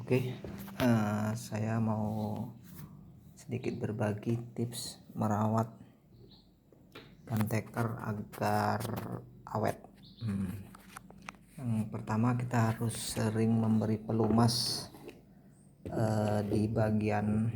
Oke, saya mau sedikit berbagi tips merawat gunteker agar awet. Yang pertama, kita harus sering memberi pelumas di bagian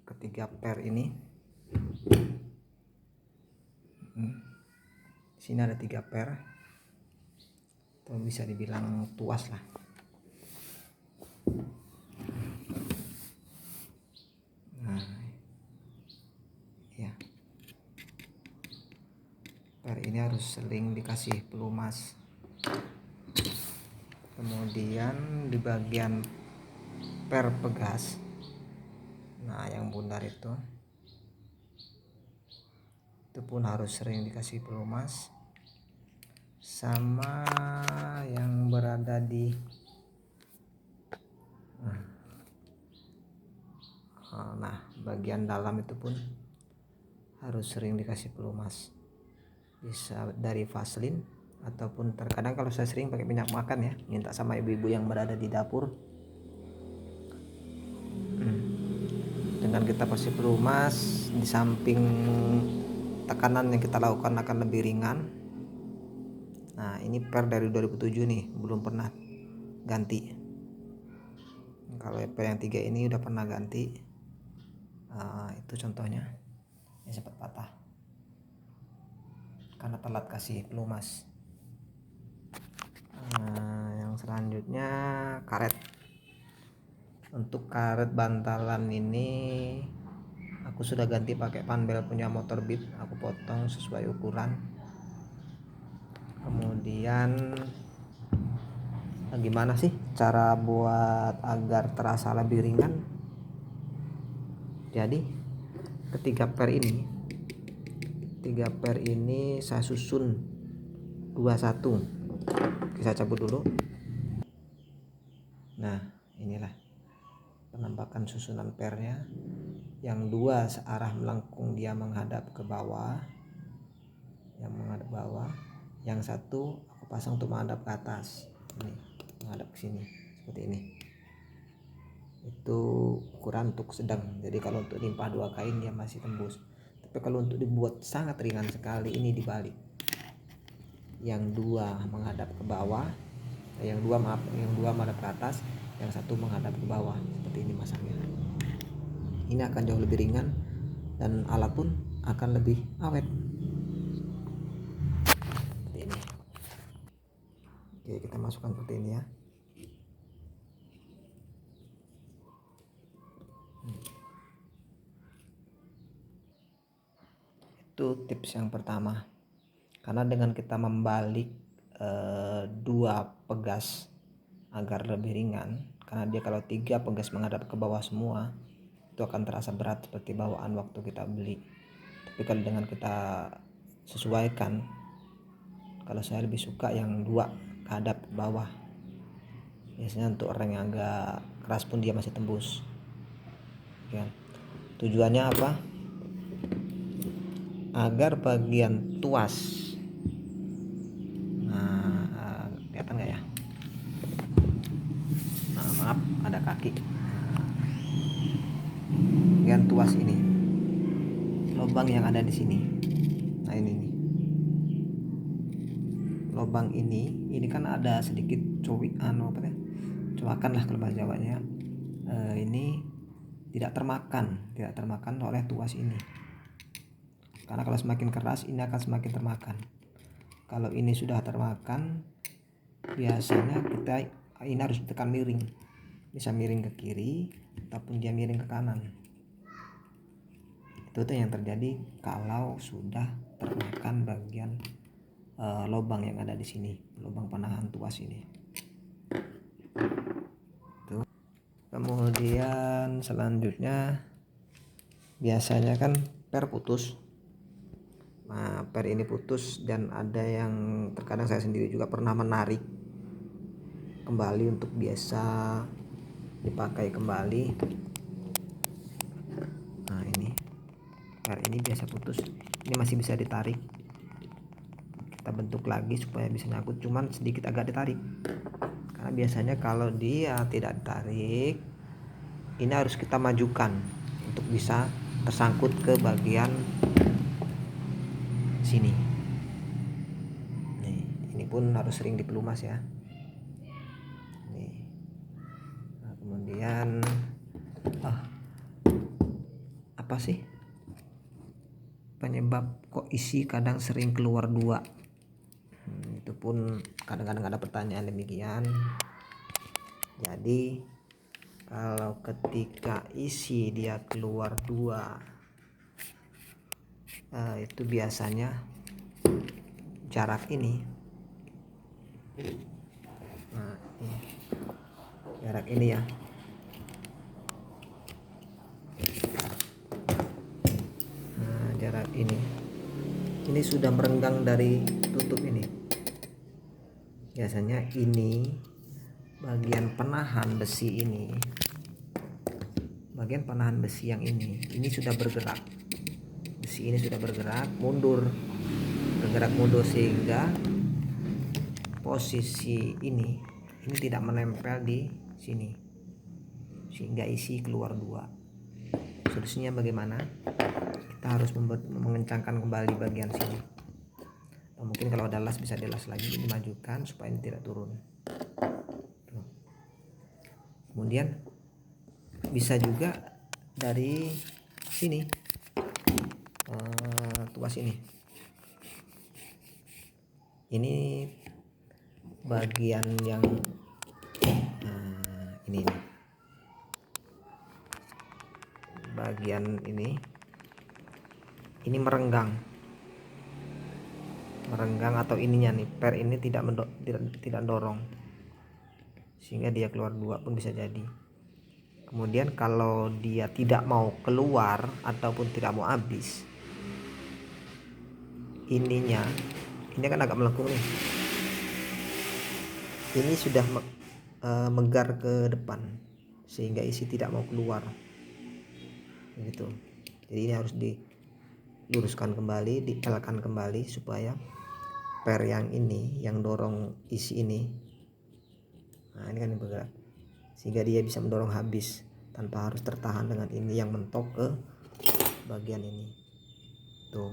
ketiga per ini. Di sini ada 3 per, atau bisa dibilang tuas lah. Nah, ya, per ini harus sering dikasih pelumas. Kemudian di bagian per pegas, nah yang bundar itu pun harus sering dikasih pelumas, sama yang berada di bagian dalam itu pun harus sering dikasih pelumas, bisa dari Vaseline ataupun terkadang kalau saya sering pakai minyak makan ya, minta sama ibu-ibu yang berada di dapur. Dengan kita kasih pelumas, di samping tekanan yang kita lakukan akan lebih ringan. Nah, ini per dari 2007 nih, belum pernah ganti. Kalau per yang 3 ini udah pernah ganti. Itu contohnya, ini sempat patah karena telat kasih pelumas. Yang selanjutnya karet. Untuk karet bantalan ini aku sudah ganti pakai Panbel punya Motorbit, aku potong sesuai ukuran. Kemudian gimana sih cara buat agar terasa lebih ringan? Jadi ketiga per ini saya susun 21. Oke, saya cabut dulu. Nah, inilah penampakan susunan pernya. Yang 2 searah melengkung, dia menghadap ke bawah, yang 1 aku pasang untuk menghadap ke atas, ini menghadap ke sini seperti ini. Itu ukuran untuk sedang, jadi kalau untuk limpah 2 kain dia masih tembus. Tapi kalau untuk dibuat sangat ringan sekali, ini dibalik, yang 2 menghadap ke bawah, yang dua menghadap ke atas, yang 1 menghadap ke bawah. Seperti ini masangnya. Ini akan jauh lebih ringan dan alat pun akan lebih awet. Seperti ini. Oke, kita masukkan seperti ini ya. Itu tips yang pertama. Karena dengan kita membalik 2 pegas agar lebih ringan, karena dia kalau 3 pegas menghadap ke bawah semua, itu akan terasa berat seperti bawaan waktu kita beli. Tapi kalau dengan kita sesuaikan, kalau saya lebih suka yang 2 hadap ke bawah. Biasanya untuk orang yang agak keras pun dia masih tembus ya. Tujuannya apa? Agar bagian tuas, kelihatan nggak ya? Maaf, ada kaki. Bagian tuas ini, lubang yang ada di sini. Nah, ini nih. Lubang ini kan ada sedikit cowakan lah kalau bahasa Jawanya. Ini tidak termakan oleh tuas ini. Karena kalau semakin keras, ini akan semakin termakan. Kalau ini sudah termakan, biasanya ini harus tekan miring, bisa miring ke kiri ataupun dia miring ke kanan. Itu tuh yang terjadi kalau sudah termakan bagian lubang yang ada di sini, lubang penahan tuas ini. Tuh. Kemudian selanjutnya biasanya kan per putus. Nah, per ini putus dan ada yang terkadang saya sendiri juga pernah menarik kembali untuk biasa dipakai kembali. Nah, ini per ini biasa putus, ini masih bisa ditarik, kita bentuk lagi supaya bisa nyangkut, cuman sedikit agak ditarik Karena biasanya kalau dia tidak tarik, ini harus kita majukan untuk bisa tersangkut ke bagian sini. Nih, ini pun harus sering dipelumas ya. Nih. Nah, kemudian apa sih penyebab kok isi kadang sering keluar dua? Itu pun kadang-kadang ada pertanyaan demikian. Jadi kalau ketika isi dia keluar dua, itu biasanya jarak ini, nah ini, jarak ini ya, nah jarak ini sudah merenggang dari tutup ini. Biasanya ini bagian penahan besi ini, bagian penahan besi yang ini sudah bergerak, besi ini sudah bergerak mundur, bergerak mundur sehingga posisi ini tidak menempel di sini, sehingga isi keluar dua. Solusinya bagaimana? Kita harus mengencangkan kembali bagian sini. Atau mungkin kalau ada las bisa dilas lagi, dimajukan supaya ini tidak turun. Tuh. Kemudian bisa juga dari sini, tuas ini bagian yang ini bagian ini merenggang atau ininya nih, per ini tidak dorong sehingga dia keluar dua pun bisa jadi. Kemudian kalau dia tidak mau keluar ataupun tidak mau habis, ini kan agak melengkung nih, ini sudah megar ke depan sehingga isi tidak mau keluar gitu. Jadi ini harus diluruskan kembali, dielkan kembali supaya per yang ini yang dorong isi ini, nah ini kan bergerak sehingga dia bisa mendorong habis tanpa harus tertahan dengan ini yang mentok ke bagian ini tuh.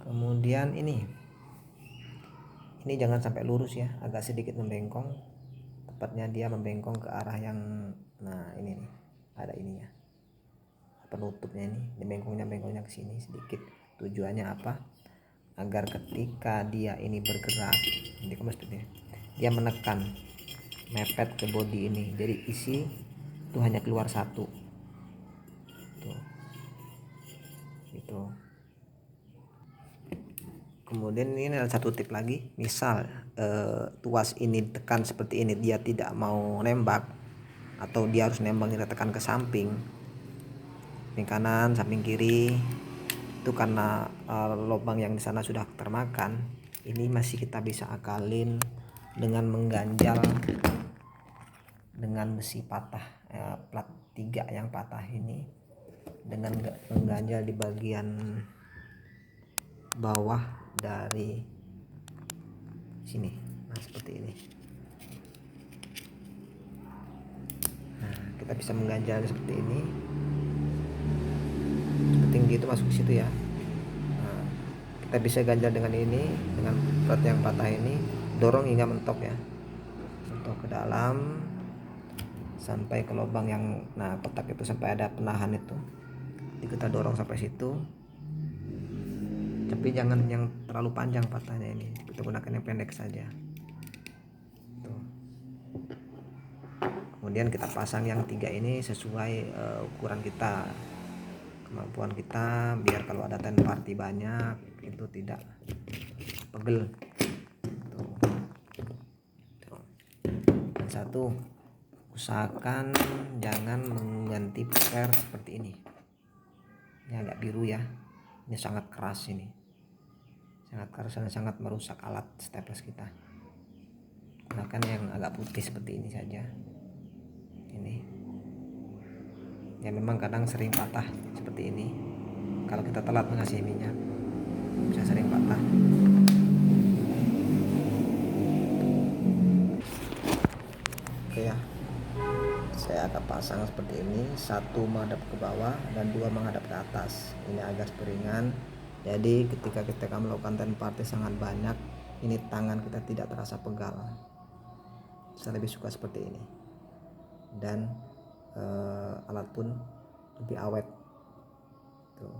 Kemudian ini jangan sampai lurus ya, agak sedikit membengkong, tepatnya dia membengkong ke arah yang, nah ini nih ada ininya penutupnya, ini bengkongnya ke sini sedikit. Tujuannya apa? Agar ketika dia ini bergerak, ini maksudnya dia menekan mepet ke bodi ini, jadi isi itu hanya keluar satu tuh gitu. Kemudian ini ada satu tip lagi, misal tuas ini tekan seperti ini, dia tidak mau nembak atau dia harus nembak, kita tekan ke samping kanan, samping kiri, itu karena lubang yang di sana sudah termakan. Ini masih kita bisa akalin dengan mengganjal dengan besi patah, plat 3 yang patah ini, dengan mengganjal di bagian bawah dari sini, nah seperti ini. Nah kita bisa mengganjal seperti ini, tinggi itu masuk ke situ ya. Nah, kita bisa ganjal dengan ini, dengan plat yang patah ini, dorong hingga mentok ya, mentok ke dalam sampai ke lubang yang, nah kotak itu sampai ada penahan itu. Jadi kita dorong sampai situ, tapi jangan yang terlalu panjang patahnya, ini kita gunakan yang pendek saja tuh. Kemudian kita pasang yang 3 ini sesuai ukuran kita, kemampuan kita, biar kalau ada ten party banyak itu tidak pegel tuh. Dan satu, usahakan jangan mengganti per seperti ini agak biru ya, ini sangat keras, ini sangat keras dan sangat merusak alat staples kita. Gunakan yang agak putih seperti ini saja. Ini ya memang kadang sering patah seperti ini, kalau kita telat mengasih minyak bisa sering patah. kita pasang seperti ini, satu menghadap ke bawah dan dua menghadap ke atas. Ini agar ringan, jadi ketika kita melakukan ten party sangat banyak, ini tangan kita tidak terasa pegal. Saya lebih suka seperti ini, dan alat pun lebih awet tuh.